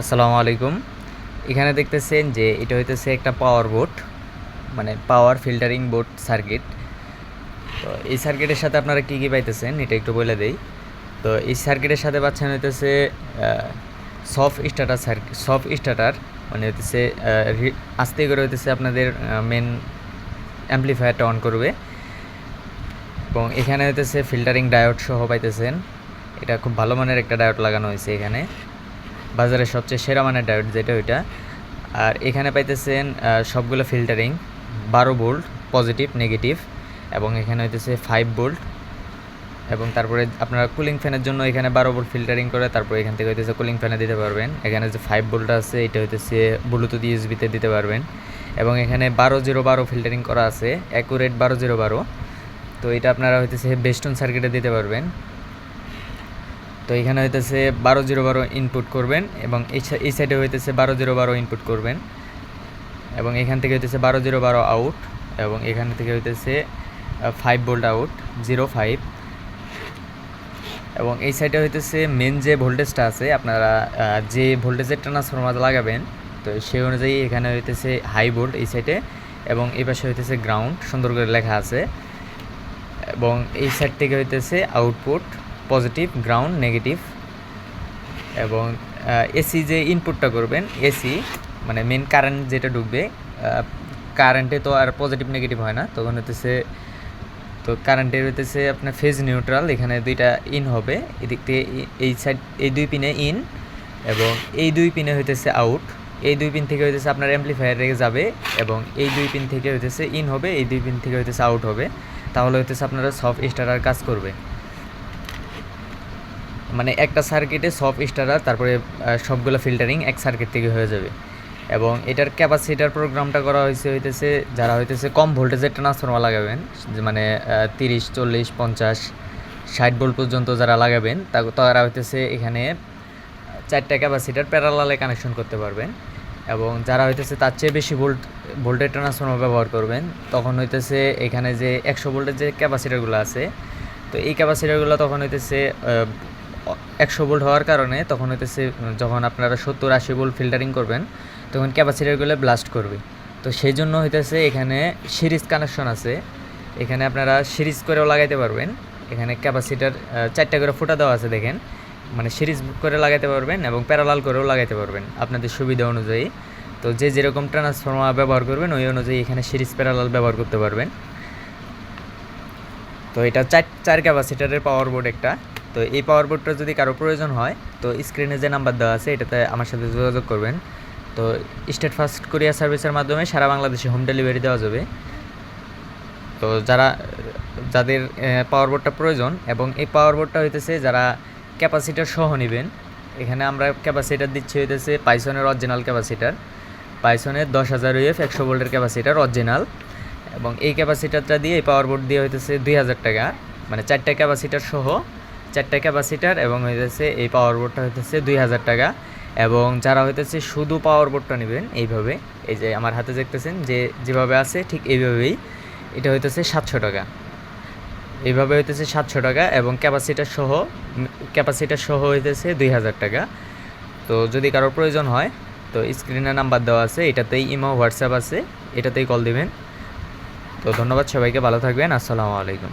আসসালামু আলাইকুম। এখানে দেখতেছেন যে এটা হইতেছে একটা পাওয়ার বোর্ড, মানে পাওয়ার ফিল্টারিং বোর্ড সার্কিট। তো এই সার্কিটের সাথে আপনারা কী কী পাইতেছেন এটা একটু বলে দেই। তো এই সার্কিটের সাথে পাচ্ছেন হইতেছে সফট স্টার্টার, মানে হইতেছে আস্তে করে হইতেছে আপনাদের মেন অ্যাম্পলিফায়ারটা অন করবে। এবং এখানে হইতেছে ফিল্টারিং ডায়োড সহ পাইতেছেন। এটা খুব ভালো মানের একটা ডায়োড লাগানো হয়েছে এখানে, বাজারের সবচেয়ে সেরা মানের ডায়োড যেটা ওইটা। আর এখানে পাইতেছেন সবগুলো ফিল্টারিং 12 ভোল্ট পজিটিভ নেগেটিভ, এবং এখানে হইতেছে 5 ভোল্ট। এবং তারপরে আপনারা কুলিং ফ্যানের জন্য এখানে 12 ভোল্ট ফিল্টারিং করে তারপরে এখান থেকে হইতেছে কুলিং ফ্যানে দিতে পারবেন। এখানে যে 5 ভোল্ট আছে এটা হইতেছে ব্লুটুথ ইউএসবিতে দিতে পারবেন। এবং এখানে 12-0-12 ফিল্টারিং করা আছে, অ্যাকুরেট 12-0-12। তো এটা আপনারা হইতেছে বেস্টন সার্কিটে দিতে পারবেন। তো এখানে হইতেছে 12-0-12 ইনপুট করবেন, এবং এই সাইডে হইতেছে 12-0-12 ইনপুট করবেন, এবং এখান থেকে হইতেছে 12-0-12 আউট, এবং এখান থেকে হইতেছে 5 ভোল্ট আউট 0-5। এবং এই সাইডে হইতেছে মেন যে ভোল্টেজটা আছে, আপনারা যে ভোল্টেজের ট্রান্সফরমার লাগাবেন তো সেই অনুযায়ী এখানে হইতেছে হাই ভোল্ট এই সাইডে, এবং এই পাশে হইতেছে গ্রাউন্ড সুন্দর করে লেখা আছে। এবং এই সাইড থেকে হইতেছে আউটপুট পজিটিভ, গ্রাউন্ড, নেগেটিভ। এবং এসি যে ইনপুটটা করবেন, এসি মানে মেন কারেন্ট যেটা ঢুকবে, কারেন্টে তো আর পজিটিভ নেগেটিভ হয় না, তখন হইতেছে তো কারেন্টের হইতেছে আপনার ফেজ নিউট্রাল। এখানে দুইটা ইন হবে, এদিক থেকে এই সাইড এই দুই পিনে ইন, এবং এই দুই পিনে হইতেছে আউট। এই দুই পিন থেকে হইতেছে আপনার অ্যাম্পলিফায়ারে যাবে, এবং এই দুই পিন থেকে হইতেছে ইন হবে, এই দুই পিন থেকে হইতেছে আউট হবে। তাহলে হইতেছে আপনারা সফট স্টার্টার কাজ করবে, মানে একটা সার্কিটে সফট স্টার্টার তারপরে সবগুলো ফিল্টারিং এক সার্কিট থেকে হয়ে যাবে। এবং এটার ক্যাপাসিটার প্রোগ্রামটা করা হইতেছে যারা হইতেছে কম ভোল্টেজের ট্রান্সফরমার লাগাবেন, মানে 30, 40, 50, 60 ভোল্ট পর্যন্ত যারা লাগাবেন তারা হইতেছে এখানে 4টা ক্যাপাসিটার প্যারালালে কানেকশন করতে পারবেন। এবং যারা হইতেছে তার চেয়ে বেশি ভোল্টের ট্রান্সফরমার ব্যবহার করবেন, তখন হইতেছে এখানে যে 100 ভোল্টের যে ক্যাপাসিটারগুলো আছে, তো এই ক্যাপাসিটারগুলো তখন হইতেছে 100 ভোল্ট হওয়ার কারণে তখন হইতেছে যখন আপনারা 70-80 ভোল্ট ফিল্টারিং করবেন তখন ক্যাপাসিটারগুলো ব্লাস্ট করবে। তো সেই জন্য হইতেছে এখানে সিরিজ কানেকশন আছে, এখানে আপনারা সিরিজ করেও লাগাইতে পারবেন। এখানে ক্যাপাসিটার 4টা করে ফুটা দেওয়া আছে দেখেন, মানে সিরিজ করে লাগাইতে পারবেন এবং প্যারালাল করেও লাগাইতে পারবেন আপনাদের সুবিধা অনুযায়ী। তো যে যেরকম ট্রান্সফরমার ব্যবহার করবেন ওই অনুযায়ী এখানে সিরিজ প্যারালাল ব্যবহার করতে পারবেন। তো এটা 4 ক্যাপাসিটারের পাওয়ার বোর্ড একটা। তো এই পাওয়ার বোর্ডটা যদি কারো প্রয়োজন হয় তো স্ক্রিনে যে নাম্বার দেওয়া আছে এটাতে আমার সাথে যোগাযোগ করবেন। তো স্টেট ফার্স্ট কুরিয়ার সার্ভিসের মাধ্যমে সারা বাংলাদেশে হোম ডেলিভারি দেওয়া যাবে। তো যাদের পাওয়ার বোর্ডটা প্রয়োজন, এবং এই পাওয়ার বোর্ডটা হইতেছে যারা ক্যাপাসিটার সহ নেবেন, এখানে আমরা ক্যাপাসিটার দিচ্ছি হইতেছে পাইসনের অরিজিনাল ক্যাপাসিটার, পাইসনের 10,000 UF 100 ভোল্টের ক্যাপাসিটার অরিজিনাল। এবং এই ক্যাপাসিটারটা দিয়ে এই পাওয়ার বোর্ড দিয়ে হইতেছে 2,000 টাকা, মানে 4টা ক্যাপাসিটার সহ 4টা ক্যাপাসিটার, এবং হইতেছে এই পাওয়ার বোর্ডটা হইতেছে 2,000 টাকা। এবং যারা হইতেছে শুধু পাওয়ার বোর্ডটা নেবেন এইভাবে, এই যে আমার হাতে দেখতেছেন যে যেভাবে আছে ঠিক এইভাবেই, এটা হইতেছে 700 টাকা। এইভাবে হইতেছে 700 টাকা, এবং ক্যাপাসিটার সহ হইতেছে 2,000 টাকা। তো যদি কারোর প্রয়োজন হয় তো স্ক্রিনে নাম্বার দেওয়া আছে, এটাতেই ইমো হোয়াটসঅ্যাপ আছে, এটাতেই কল দিবেন। তো ধন্যবাদ সবাইকে, ভালো থাকবেন, আসসালামু আলাইকুম।